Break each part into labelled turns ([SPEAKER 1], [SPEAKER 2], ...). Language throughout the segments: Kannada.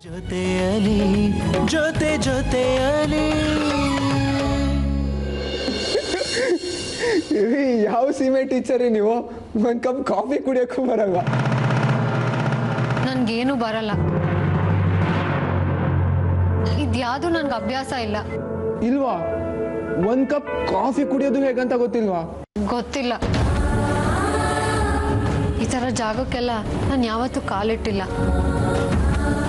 [SPEAKER 1] ಜೊತೆಯಲಿ ಜೊತೆಯಲಿ
[SPEAKER 2] ಯಾವ ಸೀಮೆ ಟೀಚರಿ ನೀವು? ಒಂದು ಕಪ್ ಕಾಫಿ ಕುಡಿಯೋಕ್ಕೂ ಬರಲ್ಲ.
[SPEAKER 3] ನನ್ಗೇನು ಬರಲ್ಲ, ಇದ್ಯಾವುದು ನನ್ಗೆ ಅಭ್ಯಾಸ ಇಲ್ಲ.
[SPEAKER 2] ಇಲ್ವಾ? ಒಂದ್ ಕಪ್ ಕಾಫಿ ಕುಡಿಯೋದು ಹೇಗಂತ ಗೊತ್ತಿಲ್ವಾ?
[SPEAKER 3] ಗೊತ್ತಿಲ್ಲ. ಈ ತರ ಜಾಗಕ್ಕೆಲ್ಲ ನಾನು ಯಾವತ್ತೂ ಕಾಲಿಟ್ಟಿಲ್ಲ.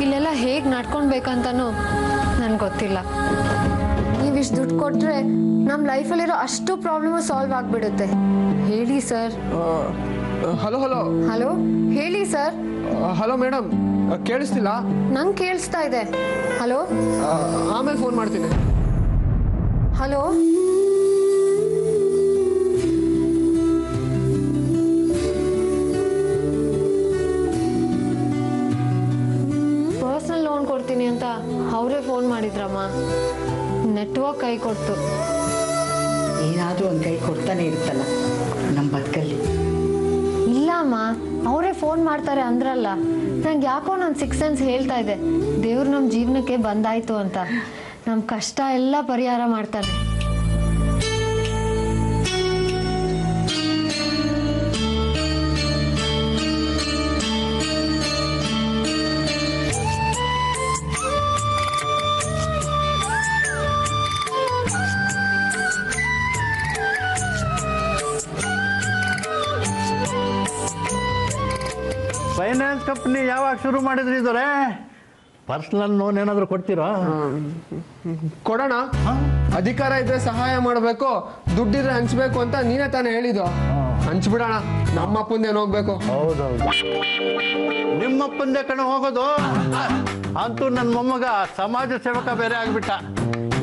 [SPEAKER 3] ಇಲ್ಲೆಲ್ಲ ಹೇಗ್ ನಡ್ಕೊಳ್ಬೇಕಂತನೂ ನನ್ಗೆ ಗೊತ್ತಿಲ್ಲ. ನೀವಿಷ್ಟು ದುಡ್ಡು ಕೊಟ್ರೆ ನಮ್ಮ ಲೈಫಲ್ಲಿರೋ ಅಷ್ಟು ಪ್ರಾಬ್ಲಮ್ ಸಾಲ್ವ್ ಆಗ್ಬಿಡುತ್ತೆ. ಹೇಳಿ ಸರ್.
[SPEAKER 2] ಹಲೋ ಹಲೋ
[SPEAKER 3] ಹಲೋ, ಹೇಳಿ ಸರ್.
[SPEAKER 2] ಹಲೋ ಮೇಡಮ್, ಕೇಳಿಸ್ತಿಲ್ಲ?
[SPEAKER 3] ನಂಗೆ ಕೇಳಿಸ್ತಾ ಇದೆ. ಹಲೋ,
[SPEAKER 2] ಆಮೇಲೆ ಫೋನ್ ಮಾಡ್ತೀನಿ.
[SPEAKER 3] ಹಲೋ, ಪರ್ಸನಲ್ ಲೋನ್ ಕೊಡ್ತೀನಿ ಅಂತ ಅವರೇ ಫೋನ್ ಮಾಡಿದ್ರಮ್ಮ. ನೆಟ್ವರ್ಕ್ ಕೈ ಕೊಡ್ತು.
[SPEAKER 4] ಏನಾದರೂ ಒಂದು ಕೈ ಕೊಡ್ತಾನೆ ಇರುತ್ತಲ್ಲ ನಮ್ಮ ಬದುಕಲ್ಲಿ.
[SPEAKER 3] ಇಲ್ಲ ಅಮ್ಮ, ಅವರೇ ಫೋನ್ ಮಾಡ್ತಾರೆ ಅಂದ್ರಲ್ಲ. ನಂಗೆ ಯಾಕೋ ನನ್ನ ಸಿಕ್ಸ್ ಸೆನ್ಸ್ ಹೇಳ್ತಾ ಇದೆ ದೇವ್ರು ನಮ್ಮ ಜೀವನಕ್ಕೆ ಬಂದಾಯ್ತು ಅಂತ. ನಮ್ಮ ಕಷ್ಟ ಎಲ್ಲ ಪರಿಹಾರ ಮಾಡ್ತಾರೆ.
[SPEAKER 5] ಫೈನಾನ್ಸ್ ಕಂಪ್ನಿ ಯಾವಾಗ ಶುರು ಮಾಡಿದ್ರಿ ಇದ್ರೆ? ಪರ್ಸನಲ್ ಲೋನ್ ಏನಾದರೂ ಕೊಡ್ತೀರಾ?
[SPEAKER 2] ಕೊಡೋಣ. ಅಧಿಕಾರ ಇದ್ರೆ ಸಹಾಯ ಮಾಡಬೇಕು, ದುಡ್ಡಿದ್ರೆ ಹಂಚ್ಬೇಕು ಅಂತ ನೀನೇ ತಾನೇ ಹೇಳಿದ್ದು. ಹಂಚ್ಬಿಡೋಣ. ನಮ್ಮಪ್ಪಂದೇನು ಹೋಗ್ಬೇಕು?
[SPEAKER 5] ಹೌದೌದು, ನಿಮ್ಮಪ್ಪಂದೇ ಕಣ ಹೋಗೋದು. ಅಂತೂ ನನ್ನ ಮೊಮ್ಮಗ ಸಮಾಜ ಸೇವಕ ಬೇರೆ ಆಗ್ಬಿಟ್ಟ.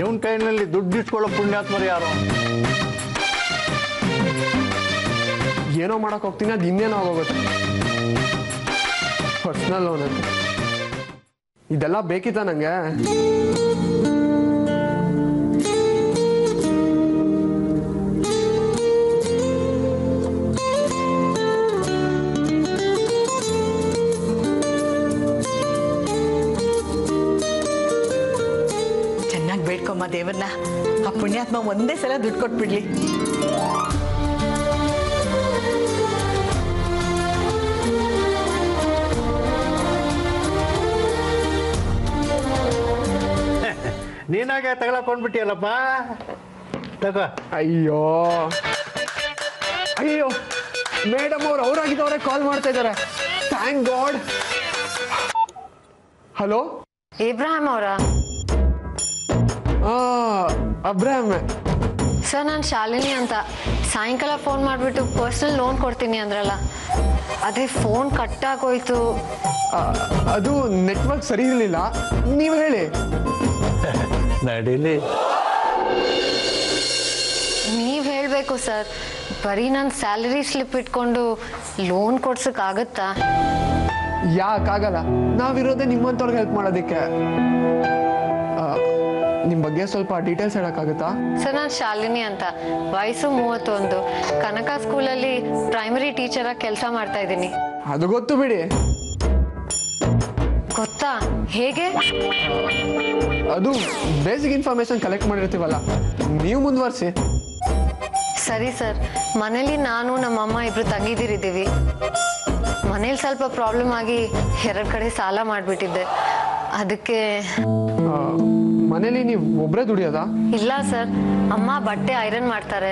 [SPEAKER 5] ಇವನ್ ಕೈನಲ್ಲಿ ದುಡ್ಡು ಇಸ್ಕೊಳ್ಳೋ ಪುಣ್ಯಾತ್ಮರು ಯಾರು?
[SPEAKER 2] ಏನೋ ಮಾಡಕ್ ಹೋಗ್ತೀನಿ, ಅದು ಇನ್ನೇನೋ ಆಗೋಗುತ್ತೆ. ಪರ್ಸನಲ್ ಲೋನ್ ಅಂತ ಇದೆಲ್ಲ ಬೇಕಿತ್ತ ನಂಗೆ?
[SPEAKER 4] ಚೆನ್ನಾಗಿ ಬೇಡ್ಕೊಮ್ಮ ದೇವ್ರನ್ನ. ಆ ಪುಣ್ಯಾತ್ಮ ಒಂದೇ ಸಲ ದುಡ್ಡು ಕೊಟ್ಬಿಡ್ಲಿ.
[SPEAKER 5] ನೀನಾಗೆ ತಗೊಳಕೊಂಡ್ಬಿಟ್ಟಿಯಲ್ಲಪ್ಪ. ತಗೋ.
[SPEAKER 2] ಅಯ್ಯೋ ಅಯ್ಯೋ, ಮೇಡಮ್ ಅವ್ರು ಅವರಾಗಿದ್ದವರೇ ಕಾಲ್ ಮಾಡ್ತಾ ಇದ್ದಾರೆ. Thank god. ಹಲೋ,
[SPEAKER 3] ಇಬ್ರಾಹಿಂ ಅವರ?
[SPEAKER 2] ಅಬ್ರಾಹಂ
[SPEAKER 3] ಸರ್, ನಾನು ಶಾಲಿನಿ ಅಂತ. ಸಾಯಂಕಾಲ ಫೋನ್ ಮಾಡಿಬಿಟ್ಟು ಪರ್ಸನಲ್ ಲೋನ್ ಕೊಡ್ತೀನಿ ಅಂದ್ರಲ್ಲ, ಅದೇ ಫೋನ್ ಕಟ್ ಆಗೋಯ್ತು.
[SPEAKER 2] ಅದು ನೆಟ್ವರ್ಕ್ ಸರಿ ಇರಲಿಲ್ಲ. ನೀವು ಹೇಳಿ.
[SPEAKER 5] ನಡೀಲಿ.
[SPEAKER 3] ನೀವು ಹೇಳಬೇಕು ಸರ್. ಬರೀ ನನ್ನ ಸ್ಯಾಲರಿ ಸ್ಲಿಪ್ ಇಟ್ಕೊಂಡು ಲೋನ್ ಕೊಡ್ಸೋಕ್ಕಾಗತ್ತಾ?
[SPEAKER 2] ಯಾಕಾಗಲ್ಲ, ನಾವಿರೋದೇ ನಿಮ್ಮಂತವ್ರಿಗೆ ಹೆಲ್ಪ್ ಮಾಡೋದಕ್ಕೆ. ನಿಮ್ಮ ಬಗ್ಗೆ ಸ್ವಲ್ಪ ಡೀಟೇಲ್ಸ್ ಹೇಳಕ್ಕಾಗುತ್ತಾ?
[SPEAKER 3] ಸರ್, ನಾನು ಶಾಲಿನಿ ಅಂತ. ವಯಸ್ಸು 31. ಕನಕ ಸ್ಕೂಲಲ್ಲಿ ಪ್ರೈಮರಿ ಟೀಚರಾಗಿ ಕೆಲಸ ಮಾಡ್ತಾ ಇದ್ದೀನಿ.
[SPEAKER 2] ಅದು ಗೊತ್ತು ಬಿಡಿ.
[SPEAKER 3] ಗೊತ್ತಾ? ಹೇಗೆ?
[SPEAKER 2] ಅದು ಬೇಸಿಕ್ ಇನ್ಫಾರ್ಮೇಶನ್ ಕಲೆಕ್ಟ್ ಮಾಡಿರ್ತೀವಲ್ಲ, ನೀವು ಮುಂದುವರಿಸಿ.
[SPEAKER 3] ಸರಿ ಸರ್. ಮನೇಲಿ ನಾನು ನಮ್ಮಮ್ಮ ಇಬ್ರು ತಂಗಿದಿರಿದ್ದೀವಿ. ಮನೇಲಿ ಸ್ವಲ್ಪ ಪ್ರಾಬ್ಲಮ್ ಆಗಿ 2 ಕಡೆ ಸಾಲ ಮಾಡಿಬಿಟ್ಟಿದ್ದೆ. ಅದಕ್ಕೆ.
[SPEAKER 2] ಮನೇಲಿ ನೀವು ಒಬ್ಬರೇ ದುಡಿಯೋದಾ?
[SPEAKER 3] ಇಲ್ಲ ಸರ್, ಅಮ್ಮ ಬಟ್ಟೆ ಐರನ್ ಮಾಡ್ತಾರೆ,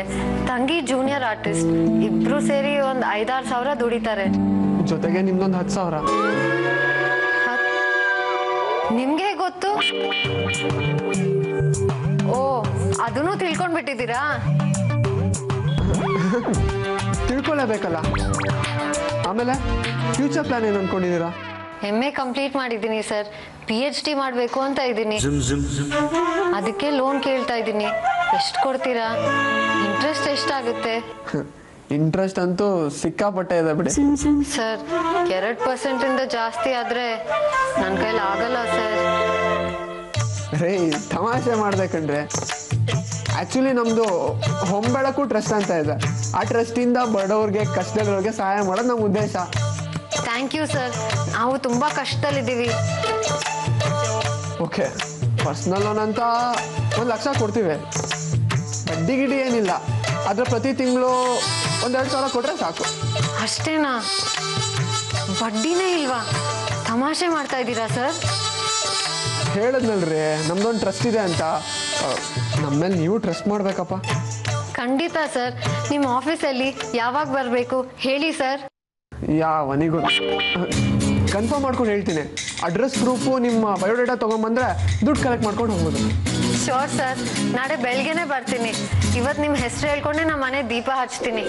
[SPEAKER 3] ತಂಗಿ ಜೂನಿಯರ್ ಆರ್ಟಿಸ್ಟ್. ಇಬ್ರು ಸೇರಿ ಒಂದು 5-6 ಸಾವಿರ ದುಡಿತಾರೆ.
[SPEAKER 2] ಜೊತೆಗೆ ನಿಮ್ದೊಂದು 10,000.
[SPEAKER 3] ನಿಮ್ಗೆ ಗೊತ್ತು? ಓ, ಅದನ್ನು ತಿಳ್ಕೊಂಡ್ಬಿಟ್ಟಿದ್ದೀರಾ?
[SPEAKER 2] ತಿಳ್ಕೊಳ್ಳೇಬೇಕಲ್ಲ. ಆಮೇಲೆ ಫ್ಯೂಚರ್ ಪ್ಲಾನ್ ಏನು ಅನ್ಕೊಂಡಿದ್ದೀರಾ?
[SPEAKER 3] MA ಕಂಪ್ಲೀಟ್ ಮಾಡಿದ್ದೀನಿ ಸರ್. PhD ಮಾಡಬೇಕು ಅಂತ ಇದ್ದೀನಿ. ಅದಕ್ಕೆ ಲೋನ್ ಕೇಳ್ತಾ ಇದ್ದೀನಿ. ಎಷ್ಟು ಕೊಡ್ತೀರಾ? ಇಂಟ್ರೆಸ್ಟ್ ಎಷ್ಟಾಗುತ್ತೆ?
[SPEAKER 2] ಇಂಟ್ರೆಸ್ಟ್ ಅಂತೂ ಸಿಕ್ಕಾಪಟ್ಟೆ ಇದೆ ಬಿಡಿ.
[SPEAKER 3] ಸರ್, 2% ಜಾಸ್ತಿ ಆದ್ರೆ ನನ್ನ ಕೈಲಿ ಆಗಲ್ಲ ಸರ್.
[SPEAKER 2] ರೇ, ತಮಾಷೆ ಮಾಡ್ದೆ ಕಣ್ರೆ. ಆಕ್ಚುಲಿ ನಮ್ದು ಹೊಂಬೆಳಕು ಟ್ರಸ್ಟ್ ಅಂತ ಇದೆ. ಆ ಟ್ರಸ್ಟಿಂದ ಬಡವ್ರಿಗೆ, ಕಷ್ಟದವ್ರಿಗೆ ಸಹಾಯ ಮಾಡೋದು ನಮ್ಮ ಉದ್ದೇಶ.
[SPEAKER 3] Thank you sir. ನಾವು ತುಂಬಾ ಕಷ್ಟದಲ್ಲಿದ್ದೀವಿ.
[SPEAKER 2] ಓಕೆ ಪರ್ಸ್ನಲ್ ಲೋನ್ ಅಂತ 1,00,000 ಕೊಡ್ತೀವಿ. ಬಡ್ಡಿ ಗಿಡಿ ಏನಿಲ್ಲ, ಆದರೆ ಪ್ರತಿ ತಿಂಗಳು 1,000-2,000 ಕೊಟ್ಟರೆ ಸಾಕು.
[SPEAKER 3] ಅಷ್ಟೇನಾ? ಬಡ್ಡಿನೇ ಇಲ್ವಾ? ತಮಾಷೆ ಮಾಡ್ತಾ ಇದ್ದೀರಾ ಸರ್?
[SPEAKER 2] ಹೇಳಿದ್ನಲ್ರಿ ನಮ್ದೊಂದು ಟ್ರಸ್ಟ್ ಇದೆ ಅಂತ. ನಮ್ಮೇಲೆ ನೀವು ಟ್ರಸ್ಟ್ ಮಾಡಬೇಕಪ್ಪ.
[SPEAKER 3] ಖಂಡಿತ ಸರ್. ನಿಮ್ಮ ಆಫೀಸಲ್ಲಿ ಯಾವಾಗ ಬರಬೇಕು ಹೇಳಿ ಸರ್.
[SPEAKER 2] ಯಾವನಿಗೂ ಕನ್ಫರ್ಮ್ ಮಾಡ್ಕೊಂಡು ಹೇಳ್ತೀನಿ. ಅಡ್ರೆಸ್ ಪ್ರೂಫು ನಿಮ್ಮ ಬಯೋಡೇಟಾ ತೊಗೊಂಬಂದ್ರೆ ದುಡ್ಡು ಕಲೆಕ್ಟ್ ಮಾಡ್ಕೊಂಡು ಹೋಗ್ಬೋದು.
[SPEAKER 3] ಶೋರ್ ಸರ್, ನಾಳೆ ಬೆಳಗ್ಗೆನೆ ಬರ್ತೀನಿ. ಇವತ್ತು ನಿಮ್ಮ ಹೆಸರು ಹೇಳ್ಕೊಂಡೆ ನಮ್ಮ ಮನೆ ದೀಪ ಹಚ್ತೀನಿ.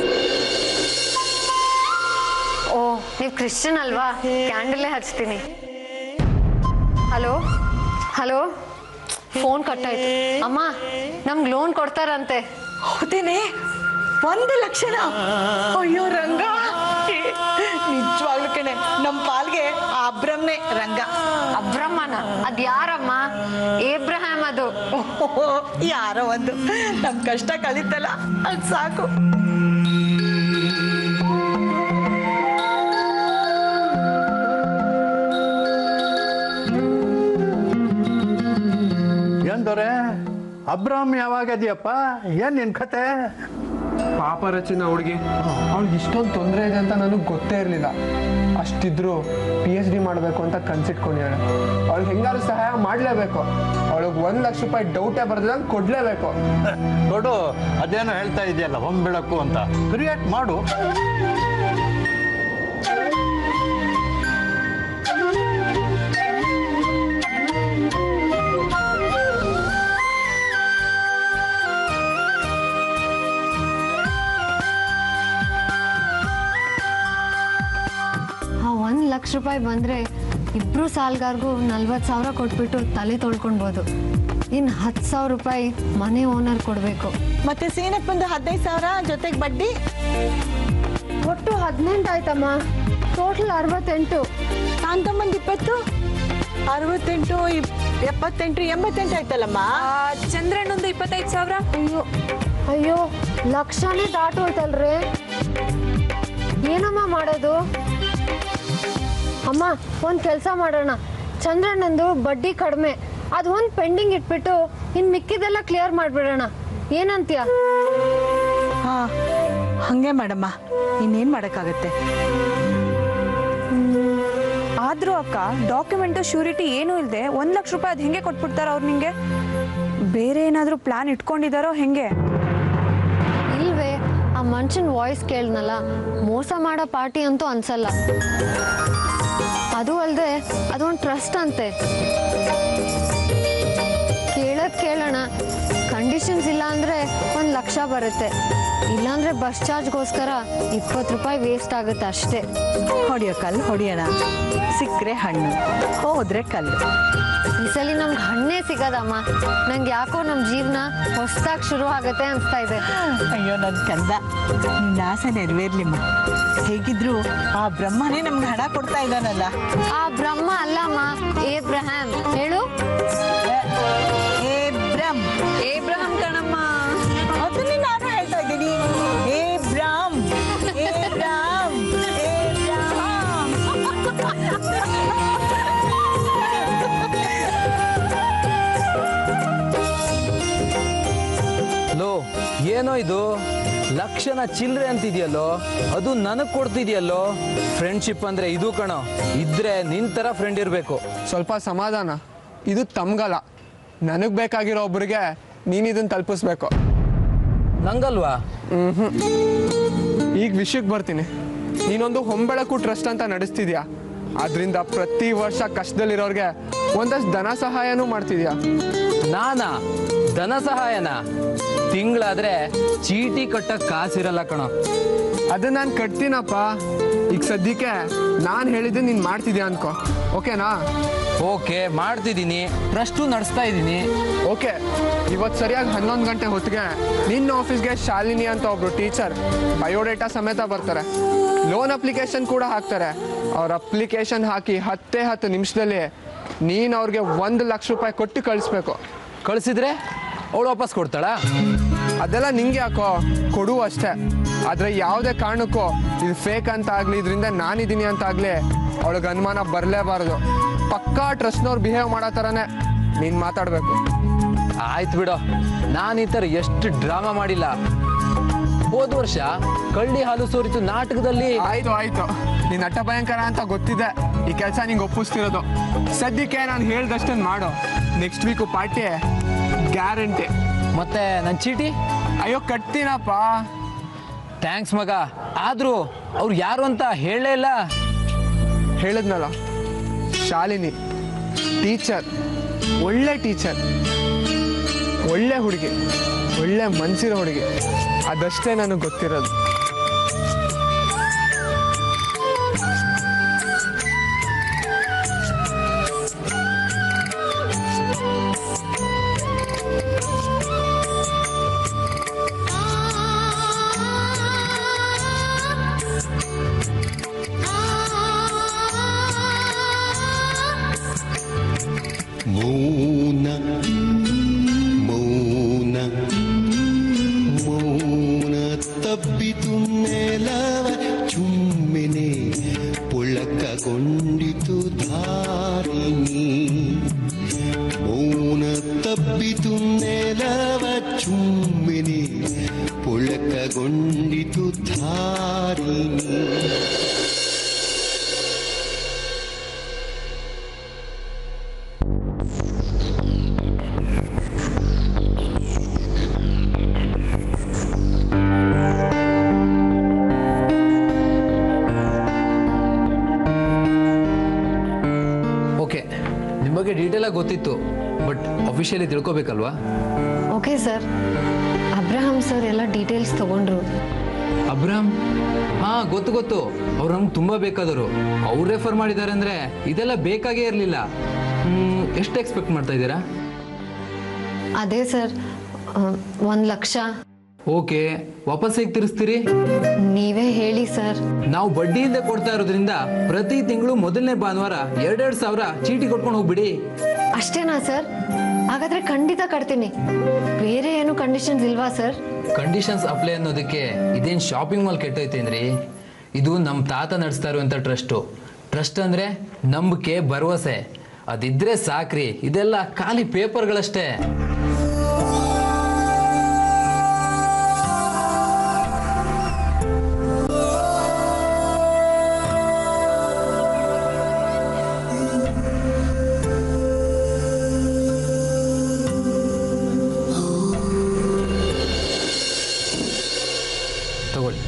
[SPEAKER 3] ಓ, ನೀವು ಕ್ರಿಶ್ಚಿಯನ್ ಅಲ್ವಾ? ಕ್ಯಾಂಡಲೇ ಹಚ್ತೀನಿ. ಹಲೋ ಹಲೋ, ಫೋನ್ ಕಟ್ಟಾಯ್ತು. ಅಮ್ಮ, ನಮ್ಗೆ ಲೋನ್ ಕೊಡ್ತಾರಂತೆ.
[SPEAKER 4] ಹೌದೇನೆ? 1,00,000? ಅಯ್ಯೋ ರಂಗ, ನಿಜವಾಗ್ಲು ಕಣೆ, ನಮ್ಮ ಪಾಲ್ಗೆ ಅಬ್ರಮ್ನೇ ರಂಗ.
[SPEAKER 3] ಅಬ್ರಹ್ಮನ? ಅದ್ ಯಾರಮ್ಮ? ಏಬ್ರಹಾಮ್ ಅದು.
[SPEAKER 4] ಯಾರೋ ಒಂದು ನಮ್ ಕಷ್ಟ ಕಲಿತಲ್ಲ, ಅದು ಸಾಕು.
[SPEAKER 5] ಏನ್ ದೊರೆ, ಅಬ್ರಾಮ್ ಯಾವಾಗದಿಯಪ್ಪ? ಏನ್ ನಿನ್ ಕತೆ?
[SPEAKER 2] ಪಾಪ ರಚನಾ ಹುಡುಗಿ, ಅವ್ಳಿಗೆ ಇಷ್ಟೊಂದು ತೊಂದರೆ ಇದೆ ಅಂತ ನನಗೆ ಗೊತ್ತೇ ಇರಲಿಲ್ಲ. ಅಷ್ಟಿದ್ರು PhD ಮಾಡಬೇಕು ಅಂತ ಕನ್ಸಿಟ್ಕೊಂಡಿದ್ದಾಳೆ. ಅವಳಿಗೆ ಹೆಂಗಾರು ಸಹಾಯ ಮಾಡಲೇಬೇಕು. ಅವಳಿಗೆ 1,00,000 ರೂಪಾಯಿ ಡೌಟೇ ಬರ್ದಂಗೆ ಕೊಡಲೇಬೇಕು.
[SPEAKER 5] ಕೊಡು. ಅದೇನೋ ಹೇಳ್ತಾ ಇದೆಯಲ್ಲ ಹೊಂಬೆಳಕು ಅಂತ, ಕ್ರಿಯೇಟ್ ಮಾಡು.
[SPEAKER 3] ಆ 1,00,000 ರೂಪಾಯಿ ಬಂದರೆ ಇಬ್ಬರು ಸಾಲಗಾರ್ಗೂ 40,000 ಕೊಟ್ಬಿಟ್ಟು ತಲೆ ತೊಳ್ಕೊಳ್ಬೋದು. ಇನ್ನು 10,000 ರೂಪಾಯಿ ಮನೆ ಓನರ್ ಕೊಡಬೇಕು.
[SPEAKER 4] ಮತ್ತೆ ಸೀನಕ್ ಬಂದು 15,000 ಜೊತೆಗೆ ಬಡ್ಡಿ.
[SPEAKER 3] ಒಟ್ಟು 18 ಆಯ್ತಮ್ಮ. ಟೋಟಲ್ 68.
[SPEAKER 4] ನಾನ್ ತಮ್ಮಂದು 20, 68, 78, 88 ಆಯ್ತಲ್ಲಮ್ಮ.
[SPEAKER 1] ಚಂದ್ರಣ್ಣೊಂದು 25,000.
[SPEAKER 3] ಅಯ್ಯೋ ಅಯ್ಯೋ, ಲಕ್ಷನೇ ದಾಟೋಯ್ತಲ್ರಿ. ಏನಮ್ಮ ಮಾಡೋದು? ಅಮ್ಮ, ಒಂದು ಕೆಲಸ ಮಾಡೋಣ. ಚಂದ್ರಣ್ಣಂದು ಬಡ್ಡಿ ಕಡಿಮೆ, ಅದು ಒಂದು ಪೆಂಡಿಂಗ್ ಇಟ್ಬಿಟ್ಟು ಇನ್ನು ಮಿಕ್ಕಿದೆಲ್ಲ ಕ್ಲಿಯರ್ ಮಾಡಿಬಿಡೋಣ. ಏನಂತೀಯ?
[SPEAKER 4] ಹಾ, ಹಂಗೆ ಮಾಡಮ್ಮ. ಇನ್ನೇನು ಮಾಡೋಕ್ಕಾಗತ್ತೆ?
[SPEAKER 1] ಆದ್ರೂ ಅಕ್ಕ, ಡಾಕ್ಯುಮೆಂಟು ಶ್ಯೂರಿಟಿ ಏನೂ ಇಲ್ಲದೆ 1,00,000 ರೂಪಾಯಿ ಅದು ಹೆಂಗೆ ಕೊಟ್ಬಿಡ್ತಾರ ಅವ್ರು ನಿಂಗೆ? ಬೇರೆ ಏನಾದರೂ ಪ್ಲಾನ್ ಇಟ್ಕೊಂಡಿದ್ದಾರೋ ಹೆಂಗೆ?
[SPEAKER 3] ಇಲ್ವೇ, ಆ ಮನುಷ್ಯನ ವಾಯ್ಸ್ ಕೇಳಿದ್ನಲ್ಲ, ಮೋಸ ಮಾಡೋ ಪಾರ್ಟಿ ಅಂತೂ ಅನ್ಸಲ್ಲ. ಅದು ಅಲ್ಲದೆ ಅದೊಂದು ಟ್ರಸ್ಟ್ ಅಂತೆ. ಕೇಳೋಣ. ಕಂಡೀಷನ್ಸ್ ಇಲ್ಲ ಅಂದರೆ 1,00,000 ಬರುತ್ತೆ. ಇಲ್ಲಾಂದರೆ ಬಸ್ ಚಾರ್ಜ್ಗೋಸ್ಕರ 20 ರೂಪಾಯಿ ವೇಸ್ಟ್ ಆಗುತ್ತೆ ಅಷ್ಟೇ.
[SPEAKER 4] ಹೊಡಿಯೋ ಕಲ್ಲು ಹೊಡಿಯೋಣ. ಸಿಕ್ಕರೆ ಹಣ್ಣು, ಹೋದ್ರೆ ಕಲ್ಲು.
[SPEAKER 3] ಈ ಸಲ ನಮ್ಗೆ ಹಣ್ಣೇ ಸಿಗೋದಮ್ಮ. ನಂಗೆ ಯಾಕೋ ನಮ್ಮ ಜೀವನ ಹೊಸದಾಗಿ ಶುರು ಆಗುತ್ತೆ ಅನಿಸ್ತಾ ಇದೆ.
[SPEAKER 4] ಅಯ್ಯೋ ನನ್ನ ಕಂದ, ನಿನ್ನ ಆಸೆ ನೆರವೇರ್ಲಿಮ್ಮ. ಹೇಗಿದ್ರು ಆ ಬ್ರಹ್ಮನೇ ನಮ್ಗೆ ಹಣ ಕೊಡ್ತಾ ಇದ್ದಾನಲ್ಲ.
[SPEAKER 3] ಆ ಬ್ರಹ್ಮ ಅಲ್ಲಮ್ಮ, ಏಬ್ರಹಾಮ್. ಹೇಳು.
[SPEAKER 1] ಏಬ್ರಹಾಂ ಕಣಮ್ಮ.
[SPEAKER 4] ಅದನ್ನೇ ನಾನು ಹೇಳ್ತಾ ಇದ್ದೀನಿ. ಏಬ್ರಾಮ್, ಏಬ್ರಾಮ್, ಏಬ್ರಾಮ್.
[SPEAKER 6] ಲೋ, ಏನೋ ಇದು ಲಕ್ಷಣ ಚಿಲ್ಲರೆ ಅಂತಿದ್ಯಲ್ಲೋ, ಅದು ನನಗೆ ಕೊಡ್ತಿದ್ಯಲ್ಲೋ. ಫ್ರೆಂಡ್ಶಿಪ್ ಅಂದ್ರೆ ಇದು ಕಣೋ. ಇದ್ರೆ ನಿನ್ ತರ ಫ್ರೆಂಡ್ ಇರಬೇಕು.
[SPEAKER 2] ಸ್ವಲ್ಪ ಸಮಾಧಾನ. ಇದು ತಮ್ಗಲ್ಲ, ನನಗೆ ಬೇಕಾಗಿರೋ ಒಬ್ರಿಗೆ ನೀನು ಇದನ್ನು ತಲುಪಿಸ್ಬೇಕು.
[SPEAKER 6] ನಂಗಲ್ವಾ?
[SPEAKER 2] ಈಗ ವಿಷಯಕ್ಕೆ ಬರ್ತೀನಿ. ನೀನೊಂದು ಹೊಂಬೆಳಕು ಟ್ರಸ್ಟ್ ಅಂತ ನಡೆಸ್ತಿದ್ಯಾ. ಅದರಿಂದ ಪ್ರತಿ ವರ್ಷ ಕಷ್ಟದಲ್ಲಿರೋರಿಗೆ ಒಂದಷ್ಟು ಧನ ಸಹಾಯನೂ ಮಾಡ್ತಿದ್ಯಾ.
[SPEAKER 6] ನಾನಾ ಧನ ಸಹಾಯನ? ತಿಂಗಳಾದ್ರೆ ಚೀಟಿ ಕಟ್ಟಕ್ಕೆ ಕಾಸಿರಲ್ಲ ಕಣೋ.
[SPEAKER 2] ಅದನ್ನ ನಾನು ಕಟ್ತೀನಪ್ಪ. ಈಗ ಸದ್ಯಕ್ಕೆ ನಾನು ಹೇಳಿದ್ದೆ ನೀನು ಮಾಡ್ತಿದ್ಯಾ ಅನ್ಕೋ. ಓಕೆನಾ?
[SPEAKER 6] ಓಕೆ, ಮಾಡ್ತಿದ್ದೀನಿ. ಟ್ರಸ್ಟು ನಡೆಸ್ತಾ ಇದ್ದೀನಿ.
[SPEAKER 2] ಓಕೆ, ಇವತ್ತು ಸರಿಯಾಗಿ 11 ಗಂಟೆ ಹೊತ್ತಿಗೆ ನಿನ್ನ ಆಫೀಸ್ಗೆ ಶಾಲಿನಿ ಅಂತ ಒಬ್ರು ಟೀಚರ್ ಬಯೋಡೇಟಾ ಸಮೇತ ಬರ್ತಾರೆ. ಲೋನ್ ಅಪ್ಲಿಕೇಶನ್ ಕೂಡ ಹಾಕ್ತಾರೆ. ಅವ್ರ ಅಪ್ಲಿಕೇಶನ್ ಹಾಕಿ 10 ನಿಮಿಷದಲ್ಲಿ ನೀನು ಅವ್ರಿಗೆ 1,00,000 ರೂಪಾಯಿ ಕೊಟ್ಟು ಕಳಿಸ್ಬೇಕು.
[SPEAKER 6] ಕಳಿಸಿದ್ರೆ ಅವಳು ವಾಪಸ್ ಕೊಡ್ತಾಳ?
[SPEAKER 2] ಅದೆಲ್ಲ ನಿಂಗೆ ಯಾಕೋ, ಕೊಡು ಅಷ್ಟೇ. ಆದರೆ ಯಾವುದೇ ಕಾರಣಕ್ಕೂ ಇದು ಫೇಕ್ ಅಂತ ಆಗಲಿ, ಇದರಿಂದ ನಾನಿದ್ದೀನಿ ಅಂತ ಆಗಲಿ ಅವಳಿಗೆ ಅನುಮಾನ ಬರಲೇಬಾರ್ದು. ಪಕ್ಕಾ ಟ್ರಸ್ಟ್ನವ್ರು ಬಿಹೇವ್ ಮಾಡೋ ಥರನೇ ನೀನು ಮಾತಾಡಬೇಕು.
[SPEAKER 6] ಆಯ್ತು ಬಿಡೋ, ನಾನು ಈ ಥರ ಎಷ್ಟು ಡ್ರಾಮಾ ಮಾಡಿಲ್ಲ. ಹೋದ ವರ್ಷ ಕಳ್ಳಿ ಹಾಲು ಸೋರಿತು ನಾಟಕದಲ್ಲಿ.
[SPEAKER 2] ಆಯ್ತು ನೀನು ನಟ ಭಯಂಕರ ಅಂತ ಗೊತ್ತಿದೆ. ಈ ಕೆಲಸ ನಿಂಗೆ ಒಪ್ಪಿಸ್ತಿರೋದು. ಸದ್ಯಕ್ಕೆ ನಾನು ಹೇಳ್ದಷ್ಟನ್ನು ಮಾಡು. Next week party guarantee.
[SPEAKER 6] ಮತ್ತೆ ನನ್ನ ಚೀಟಿ?
[SPEAKER 2] ಅಯ್ಯೋ ಕಟ್ತೀನಪ್ಪ.
[SPEAKER 6] ಥ್ಯಾಂಕ್ಸ್ ಮಗ. ಆದರೂ ಅವ್ರು ಯಾರು ಅಂತ ಹೇಳಲೇ ಇಲ್ಲ.
[SPEAKER 2] ಹೇಳಿದ್ನಲ್ಲ, ಶಾಲಿನಿ ಟೀಚರ್, ಒಳ್ಳೆ ಟೀಚರ್, ಒಳ್ಳೆ ಹುಡುಗಿ, ಒಳ್ಳೆ ಮನ್ಸಿರೋ ಹುಡುಗಿ. ಅದಷ್ಟೇ ನನಗೆ ಗೊತ್ತಿರೋದು.
[SPEAKER 7] ಮೌನ ಮೌನ ಮೌನ ತಬ್ಬಿತು ನೆಲವ ಚುಮ್ಮೆನೆ ಪುಳಕಗೊಂಡಿತು ಧಾರಿಣಿ. ಮೌನ ತಬ್ಬಿತು ನೆಲವ ಚುಮ್ಮೆನೆ ಪುಳಕಗೊಂಡಿತು ಧಾರಿಣಿ.
[SPEAKER 6] ಬಗ್ಗೆ ಡೀಟೇಲ್ ಆಗಿ ಗೊತ್ತಿತ್ತು, ಬಟ್ ಅಫಿಷಿಯಲಿ ತಿಳ್ಕೊಬೇಕಲ್ವಾ?
[SPEAKER 3] Okay sir. ಅಬ್ರಹಾಂ ಸರ್ ಎಲ್ಲ ಡೀಟೇಲ್ಸ್ ತಗೊಂಡ್ರು.
[SPEAKER 6] ಅಬ್ರಹಾಂ? ಹಾ, ಗೊತ್ತು. ಅವ್ರು ನಮ್ಗೆ ತುಂಬ ಬೇಕಾದರು. ಅವ್ರು ರೆಫರ್ ಮಾಡಿದ್ದಾರೆ ಅಂದರೆ ಇದೆಲ್ಲ ಬೇಕಾಗೇ ಇರಲಿಲ್ಲ. ಎಷ್ಟು ಎಕ್ಸ್ಪೆಕ್ಟ್ ಮಾಡ್ತಾ ಇದ್ದೀರಾ?
[SPEAKER 3] ಅದೇ ಸರ್, 1 ಲಕ್ಷ.
[SPEAKER 6] ಓಕೆ, ವಾಪಸ್ ಹೇಗೆ ತಿರ್ಸ್ತೀರಿ?
[SPEAKER 3] ನೀವೇ ಹೇಳಿ ಸರ್.
[SPEAKER 6] ನಾವು ಬಡ್ಡಿಯಿಂದ ಕೊಡ್ತಾ ಇರೋದ್ರಿಂದ ಪ್ರತಿ ತಿಂಗಳು ಮೊದಲನೇ ಭಾನುವಾರ 2,000 ಚೀಟಿ ಕೊಟ್ಕೊಂಡು ಹೋಗ್ಬಿಡಿ.
[SPEAKER 3] ಅಷ್ಟೇನಾ ಸರ್? ಹಾಗಾದ್ರೆ ಖಂಡಿತ ಕಟ್ತೀನಿ. ಬೇರೆ ಏನು ಕಂಡೀಷನ್ಸ್ ಇಲ್ವಾ ಸರ್?
[SPEAKER 6] ಕಂಡೀಷನ್ಸ್ ಅಪ್ಲೈ ಅನ್ನೋದಕ್ಕೆ ಇದೇನು ಶಾಪಿಂಗ್ ಮಾಲ್ ಕೆಟ್ಟೋಯ್ತೇನ್ರಿ? ಇದು ನಮ್ಮ ತಾತ ನಡೆಸ್ತಾ ಇರುವಂಥ ಟ್ರಸ್ಟ್ ಅಂದರೆ ನಂಬಿಕೆ, ಭರವಸೆ. ಅದಿದ್ರೆ ಸಾಕ್ರಿ. ಇದೆಲ್ಲ ಖಾಲಿ ಪೇಪರ್ಗಳಷ್ಟೇ. ತಗೊಳ್ಳಿ.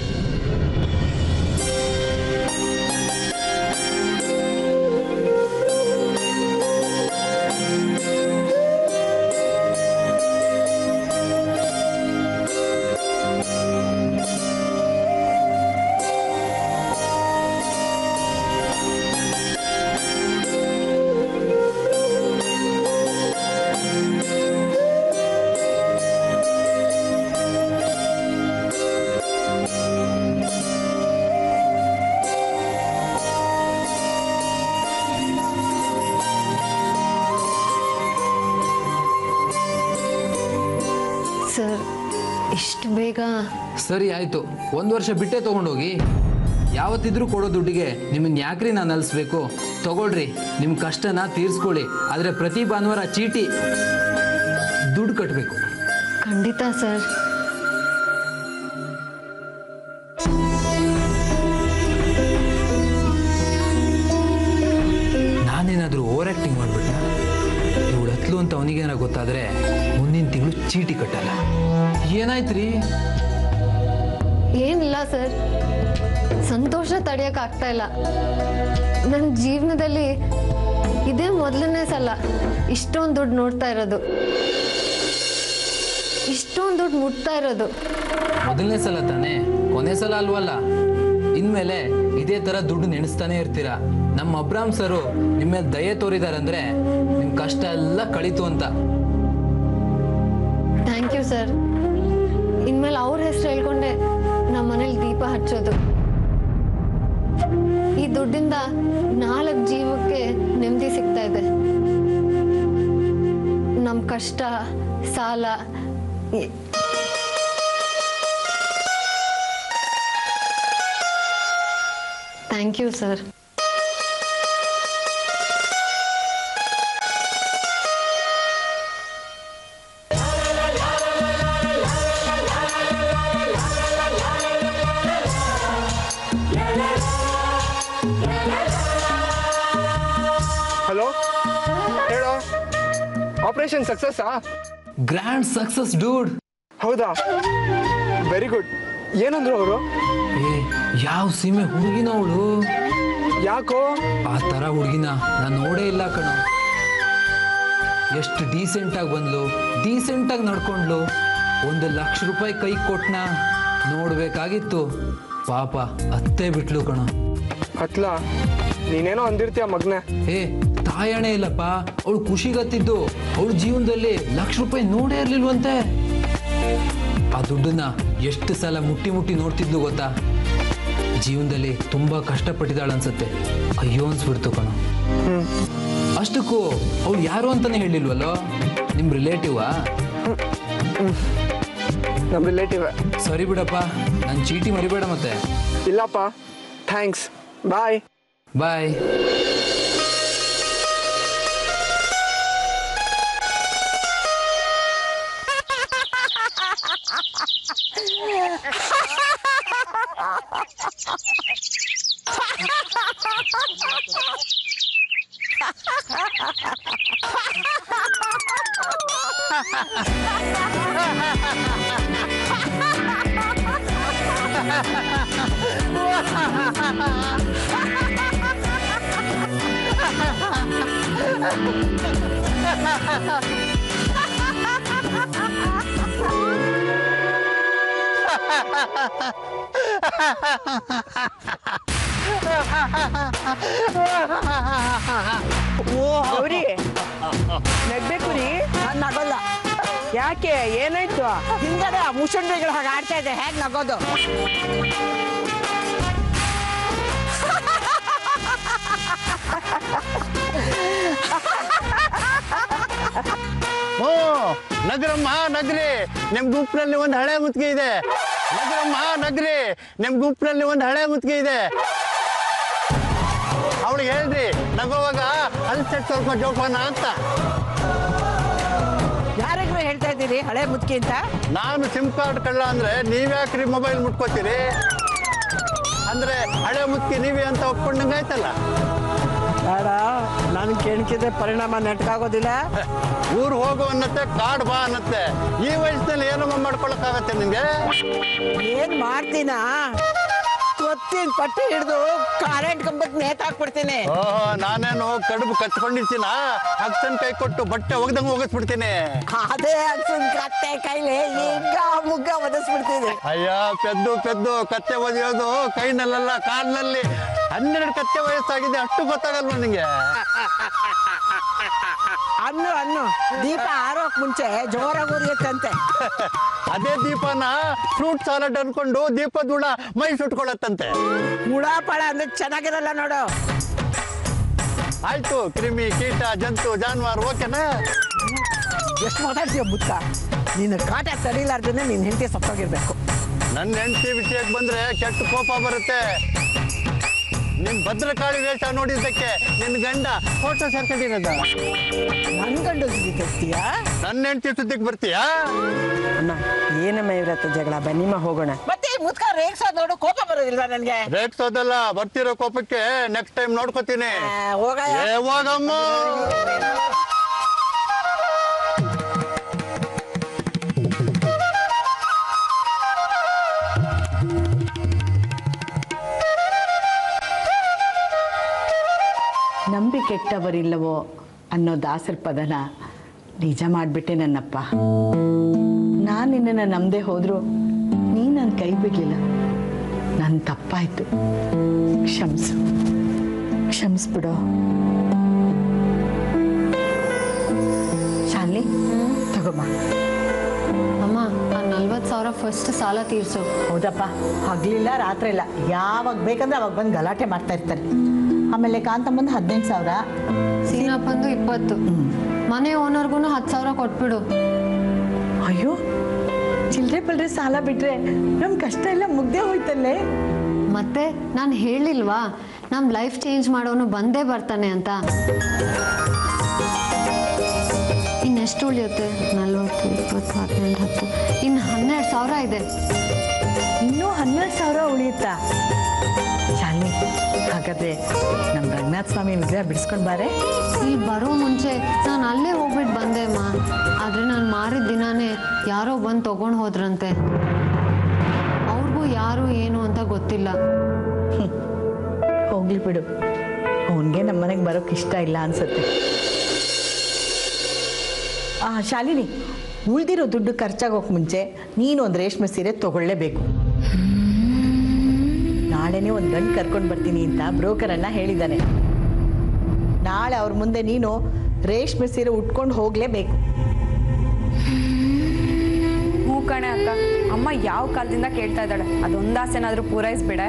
[SPEAKER 3] ಸರ್, ಇಷ್ಟು ಬೇಗ?
[SPEAKER 6] ಸರಿ ಆಯಿತು, 1 ವರ್ಷ ಬಿಟ್ಟೇ ತೊಗೊಂಡೋಗಿ. ಯಾವತ್ತಿದ್ರೂ ಕೊಡೋ ದುಡ್ಡಿಗೆ ನಿಮ್ಮನ್ನು ಯಾಕ್ರಿ ನಾನು ಅಲಿಸ್ಬೇಕು? ತಗೊಳ್ರಿ, ನಿಮ್ಮ ಕಷ್ಟನ ತೀರಿಸ್ಕೊಳ್ಳಿ. ಆದರೆ ಪ್ರತಿ ಭಾನುವಾರ ಚೀಟಿ ದುಡ್ಡು ಕಟ್ಟಬೇಕು.
[SPEAKER 3] ಖಂಡಿತ ಸರ್.
[SPEAKER 6] ನಾನೇನಾದರೂ ಓವರ್ ಆ್ಯಕ್ಟಿಂಗ್ ಮಾಡಿಬಿಟ್ಟ? ಇವಳು ಹತ್ಲು ಅಂತ ಅವನಿಗೇನಾರ ಗೊತ್ತಾದರೆ ಮುಂದಿನ ತಿಂಗಳು ಚೀಟಿ ಕಟ್ಟಲ್ಲ. ಏನಾಯ್ತು ರೀ?
[SPEAKER 3] ಏನಿಲ್ಲ ಸರ್, ಸಂತೋಷ ತಡೆಯೋಕ್ಕಾಗ್ತಾ ಇಲ್ಲ. ನನ್ನ ಜೀವನದಲ್ಲಿ ಇದೇ ಮೊದಲನೇ ಸಲ ಇಷ್ಟೊಂದು ದುಡ್ಡು ನೋಡ್ತಾ ಇರೋದು, ಇಷ್ಟೊಂದು ದುಡ್ಡು ಮುಟ್ತಾ ಇರೋದು.
[SPEAKER 6] ಮೊದಲನೇ ಸಲ ತಾನೇ, ಕೊನೆ ಸಲ ಅಲ್ವಲ್ಲ. ಇನ್ಮೇಲೆ ಇದೇ ಥರ ದುಡ್ಡು ನೆನೆಸ್ತಾನೆ ಇರ್ತೀರಾ. ನಮ್ಮ ಅಬ್ರಾಮ್ ಸರು ನಿಮ್ಮ ಮೇಲೆ ದಯೆ ತೋರಿದಾರಂದ್ರೆ ನಿಮ್ಮ ಕಷ್ಟ ಎಲ್ಲ ಕಳೀತು ಅಂತ.
[SPEAKER 3] Thank you sir. ಇನ್ಮೇಲೆ ಅವ್ರ ಹೆಸರು ಹೇಳ್ಕೊಂಡೆ ನಮ್ಮ ಮನೇಲಿ ದೀಪ ಹಚ್ಚೋದು. ಈ ದುಡ್ಡಿಂದ 4 ಜೀವಕ್ಕೆ ನೆಮ್ಮದಿ ಸಿಗ್ತಾ ಇದೆ. ನಮ್ಮ ಕಷ್ಟ, ಸಾಲ ಥ್ಯಾಂಕ್ ಯು ಸರ್.
[SPEAKER 2] ಆಪರೇಷನ್ ಸಕ್ಸಸ್ಸಾ?
[SPEAKER 6] Grand success dude.
[SPEAKER 2] ಹೌದಾ, ವೆರಿ ಗುಡ್. ಏನಂದ್ರು ಅವರು?
[SPEAKER 6] ಏ ಯಾವ ಸೀಮೆ ಹುಡುಗಿನ ಅವಳು?
[SPEAKER 2] ಯಾಕೋ?
[SPEAKER 6] ಆ ತರ ಹುಡುಗಿನ ನಾನು ನೋಡೇ ಇಲ್ಲ ಕಣ. ಎಷ್ಟು ಡೀಸೆಂಟಾಗಿ ಬಂದ್ಲು, ಡೀಸೆಂಟಾಗಿ ನಡ್ಕೊಂಡ್ಲು. 1,00,000 ರೂಪಾಯಿ ಕೈ ಕೊಟ್ನ, ನೋಡ್ಬೇಕಾಗಿತ್ತು. ಪಾಪ ಅತ್ತೇ ಬಿಟ್ಲು ಕಣ.
[SPEAKER 2] ಅತ್ಲಾ, ನೀನೇನೋ ಅಂದಿರ್ತೀಯ ಮಗ್ನೆ.
[SPEAKER 6] ಏ ತಾಯಣೆ ಇಲ್ಲಪ್ಪ, ಅವಳು ಖುಷಿಗತ್ತಿದ್ದು. ಅವಳ ಜೀವನದಲ್ಲಿ 1,00,000 ರೂಪಾಯಿ ನೋಡೇ ಇರ್ಲಿಲ್ವಂತೆ. ಆ ದುಡ್ಡನ್ನ ಎಷ್ಟು ಸಲ ಮುಟ್ಟಿ ಮುಟ್ಟಿ ನೋಡ್ತಿದ್ಲು ಗೊತ್ತಾ? ಜೀವನದಲ್ಲಿ ತುಂಬಾ ಕಷ್ಟಪಟ್ಟಿದ್ದಾಳ ಅನ್ಸತ್ತೆ. ಅಯ್ಯೋ ಅನ್ಸ್ಬಿಡ್ತು ಕಣ. ಅಷ್ಟಕ್ಕೂ ಅವಳು ಯಾರು ಅಂತಾನೆ ಹೇಳಿಲ್ವಲ್ಲೋ? ನಿಮ್ ರಿಲೇಟಿವಾ?
[SPEAKER 2] ನಮ್ಮ ರಿಲೇಟಿವ್.
[SPEAKER 6] ಸರಿ ಬಿಡಪ್ಪ, ನನ್ನ ಚೀಟಿ ಮರಿಬೇಡ ಮತ್ತೆ.
[SPEAKER 2] ಇಲ್ಲಪ್ಪ, ಥ್ಯಾಂಕ್ಸ್, ಬಾಯ್.
[SPEAKER 6] ಬಾಯ್.
[SPEAKER 8] ಗೌರಿ, ನಗ್ಬೇಕು ರೀ. ನಾನು ನಗೋಲ್ಲ. ಯಾಕೆ, ಏನಾಯ್ತು? ಹಿಂಗಡೆ ಮುಸುಂಡಿಗಳು ಹಾಗೆ ಆಡ್ತಾ ಇದೆ, ಹೇಗೆ ನಗೋದು?
[SPEAKER 5] ಓ ನಗರಮ್ಮ ನಗ್ರಿ, ನಿಮ್ ಗುಂಪಿನಲ್ಲಿ ಒಂದು ಹಳೆ ಮುತ್ತಿಗೆ ಇದೆ. ನಗರಮ್ಮ ನಗ್ರಿ, ನಿಮ್ ಗುಂಪಿನಲ್ಲಿ ಒಂದು ಹಳೆ ಮುತ್ತಿಗೆ ಇದೆ. ಅವಳಿಗೆ ಹೇಳ್ರಿ ನಗೋವಾಗ ಅಲ್ಲಿ ಸೆಟ್ ಸ್ವಲ್ಪ ಜೋಪಾನ ಅಂತ.
[SPEAKER 8] ಯಾರಿಗೂ ಹೇಳ್ತಾ ಇದ್ದೀರಿ ಹಳೆ ಮುದುಕಿ ಅಂತ?
[SPEAKER 5] ನಾನು ಸಿಮ್ ಕಾರ್ಡ್ ಕಳ್ಳ ಅಂದ್ರೆ ನೀವ್ಯಾಕ್ರಿ ಮೊಬೈಲ್ ಮುಟ್ಕೋತೀರಿ? ಅಂದ್ರೆ ಹಳೆ ಮುದುಕಿ ನೀವೇ ಅಂತ ಒಪ್ಕೊಂಡಂಗಾಯ್ತಲ್ಲ.
[SPEAKER 8] ಬೇಡ, ನಾನು ಕೆಣಕಿದ್ರೆ ಪರಿಣಾಮ ನೆಟ್ಕಾಗೋದಿಲ್ಲ.
[SPEAKER 5] ಊರು ಹೋಗು ಅನ್ನತ್ತೆ, ಕಾಡ್ ಬಾ ಅನ್ನತ್ತೆ. ಈ ವಯಸ್ಸಿನಲ್ಲಿ ಏನಮ್ಮ ಮಾಡ್ಕೊಳಕ್ಕಾಗತ್ತೆ ನಿಂಗೆ?
[SPEAKER 8] ಏನ್ ಮಾಡ್ತೀನಾ? ಗೊತ್ತಿನ ಪಟ್ಟಿ ಹಿಡಿದು ಕರೆಂಟ್ ಕಂಬಕ್ಕೆ ನೇತಾಕ್ಬಿಡ್ತೀನಿ.
[SPEAKER 5] ಓಹೋ, ನಾನೇನು ಕಡುಬು ಕಚ್ಕೊಂಡಿರ್ತೀನ? ಅಕ್ಕನ ಕೈ ಕೊಟ್ಟು ಬಟ್ಟೆ ಒಗ್ದಂಗೆ ಹೋಗಿಸ್ಬಿಡ್ತೀನಿ.
[SPEAKER 8] ಅದೇ ಅನ್ಸನ್ ಕತ್ತೆ ಕೈಲಿ ಈಗ ಮುಗ್ಗ ಒದಿಸ್ಬಿಡ್ತೀನಿ.
[SPEAKER 5] ಅಯ್ಯ, ಪೆದ್ದು ಕತ್ತೆ ಒದಿಯೋದು ಕೈನಲ್ಲ ಕಾಲ್ನಲ್ಲಿ. 12 ಕತ್ತೆ ವಯಸ್ಸಾಗಿದೆ, ಅಷ್ಟು ಗೊತ್ತಾಗಲ್ವ ನಿಂಗೆ?
[SPEAKER 8] ಅನ್ನು ದೀಪ ಆರೋಕ್ ಮುಂಚೆ ಜೋರಾಗಿ ಉರಿಯತ್ತಂತೆ.
[SPEAKER 5] ಅದೇ ದೀಪನ ಫ್ರೂಟ್ ಸಾಲಡ್ ಅನ್ಕೊಂಡು ದೀಪದ ಹುಳ ಮೈ ಸುಟ್ಕೊಳತ್ತಂತೆ.
[SPEAKER 8] ಹುಳ ಪಳ ಅಂದ್ರೆ ಚೆನ್ನಾಗಿರಲ್ಲ ನೋಡು.
[SPEAKER 5] ಆಯ್ತು, ಕ್ರಿಮಿ ಕೀಟ ಜಂತು ಜಾನುವಾರು ಓಕೆನಾ?
[SPEAKER 8] ಎಷ್ಟು ಮಾತಾಡ್ತೀಯ ಮುತ್ತ? ನೀನು ಕಾಟ ತಡಿಲಾರ್ದೇ ನಿನ್ನ ಹೆಂಡತಿ ಸತ್ತೋಗಿರ್ಬೇಕು.
[SPEAKER 5] ನನ್ನ ಹೆಂಡತಿ ವಿಷಯಕ್ಕೆ ಬಂದ್ರೆ ಕೆಟ್ಟ ಕೋಪ ಬರುತ್ತೆ. ನಿನ್ ಭದ್ರಕಾಳಿ ವೇಷ ನೋಡಿದ್ದಕ್ಕೆ ನಿನ್ ಗಂಡ ಫೋಟೋ ಸೇರ್ಕೊಂಡಿರೋದ.
[SPEAKER 8] ನನ್ ಗಂಡು ತೆಗ್ತೀಯಾ?
[SPEAKER 5] ನನ್ನ ಹೆಂಡತಿ ಸುದ್ದಿಗೆ ಬರ್ತೀಯಾ?
[SPEAKER 8] ಅಮ್ಮ, ಏನಮ್ಮ ಇವ್ರತ್ತ ಜಗಳ? ಬನ್ನಿಮ್ಮ ಹೋಗೋಣ. ಮತ್ತೆ ಮುದ್ಕ ರೇಗ್ಸೋದ್ ನೋಡು, ಕೋಪ ಬರೋದಿಲ್ವಾ ನನ್ಗೆ?
[SPEAKER 5] ರೇಗ್ಸೋದಲ್ಲ, ಬರ್ತಿರೋ ಕೋಪಕ್ಕೆ ನೆಕ್ಸ್ಟ್ ಟೈಮ್ ನೋಡ್ಕೋತೀನಿ.
[SPEAKER 8] ಹೋಗಯ್ಯ.
[SPEAKER 5] ಹೋಗಮ್ಮ.
[SPEAKER 4] ನಂಬಿ ಕೆಟ್ಟವರಿಲ್ಲವೋ ಅನ್ನೋ ದಾಸರ ಪದನ ನಿಜ ಮಾಡಿಬಿಟ್ಟೆ ನನ್ನಪ್ಪ. ನಾನು ನಿನ್ನನ್ನು ನಂಬದೆ ಹೋದ್ರು ನೀ ನನ್ನ ಕೈ ಬಿಡಲಿಲ್ಲ. ನನ್ನ ತಪ್ಪಾಯ್ತು, ಕ್ಷಮಿಸ್ಬಿಡೋ. ಶಾಲಿನಿ, ತಗೋಮ್ಮ.
[SPEAKER 3] ಅಮ್ಮ, ಆ 40,000 ಫಸ್ಟ್ ಸಾಲ ತೀರ್ಸು.
[SPEAKER 4] ಹೌದಪ್ಪ, ಹಗಲಿಲ್ಲ ರಾತ್ರಿ ಇಲ್ಲ, ಯಾವಾಗ ಬೇಕಂದ್ರೆ ಅವಾಗ ಬಂದು ಗಲಾಟೆ ಮಾಡ್ತಾ ಇರ್ತಾರೆ. ಆಮೇಲೆ ಕಾಂತಮ್ಮಂದು 15,000,
[SPEAKER 3] ಸೀನಪ್ಪಂದು 20. ಮನೆ ಓನರ್ಗೂ 10,000 ಕೊಟ್ಬಿಡು.
[SPEAKER 4] ಅಯ್ಯೋ, ಚಿಲ್ಲರೆ ಪಲ್ರೆ ಸಾಲ ಬಿಟ್ರೆ ನಮ್ಮ ಕಷ್ಟ ಎಲ್ಲ ಮುಗ್ದೇ ಹೋಯ್ತಲ್ಲೇ.
[SPEAKER 3] ಮತ್ತೆ ನಾನು ಹೇಳಿಲ್ವಾ ನಮ್ಮ ಲೈಫ್ ಚೇಂಜ್ ಮಾಡೋನು ಬಂದೇ ಬರ್ತಾನೆ ಅಂತ. ಇನ್ನೆಷ್ಟು ಉಳಿಯುತ್ತೆ? 40, 20, 18, 10, ಇನ್ನು 12,000 ಇದೆ.
[SPEAKER 4] ಇನ್ನೂ 12,000 ಉಳಿಯುತ್ತಾ? ಶಾಲಿನಿ, ಹಾಗಾದ್ರೆ ನಮ್ಮ ರಂಗನಾಥ ಸ್ವಾಮಿ ವಿಗ್ರಹ ಬಿಡಿಸ್ಕೊಂಡು ಬಾರೆ.
[SPEAKER 3] ಇಲ್ಲಿ ಬರೋ ಮುಂಚೆ ನಾನು ಅಲ್ಲೇ ಹೋಗ್ಬಿಟ್ಟು ಬಂದೆ ಅಮ್ಮ. ಯಾರೋ ಬಂದು ತಗೊಂಡು ಹೋದ್ರಂತೆ. ಅವ್ರಿಗೂ ಯಾರು ಏನು ಅಂತ ಗೊತ್ತಿಲ್ಲ.
[SPEAKER 4] ಹೋಗ್ಲಿ ಬಿಡು, ಅವನಿಗೆ ನಮ್ಮನೆಗೆ ಬರೋಕ್ಕೆ ಇಷ್ಟ ಇಲ್ಲ ಅನ್ಸುತ್ತೆ. ಶಾಲಿನಿ, ಉಳ್ದಿರೋ ದುಡ್ಡು ಖರ್ಚಾಗೋಕೆ ಮುಂಚೆ ನೀನು ಒಂದು ರೇಷ್ಮೆ ಸೀರೆ ತಗೊಳ್ಳೇಬೇಕು. ನಾಳೆನೇ ಒಂದು ಗಂಡು ಕರ್ಕೊಂಡು ಬರ್ತೀನಿ ಅಂತ ಬ್ರೋಕರನ್ನ ಹೇಳಿದ್ದಾನೆ. ನಾಳೆ ಅವ್ರ ಮುಂದೆ ನೀನು ರೇಷ್ಮೆ ಸೀರೆ ಉಟ್ಕೊಂಡು ಹೋಗಲೇಬೇಕು.
[SPEAKER 1] ಹ್ಞೂ ಕಣೆ ಅಕ್ಕ, ಅಮ್ಮ ಯಾವ ಕಾಲದಿಂದ ಕೇಳ್ತಾ ಇದ್ದಾಳೆ, ಅದೊಂದು ಆಸೆನಾದರೂ ಪೂರೈಸ್ಬಿಡೆ.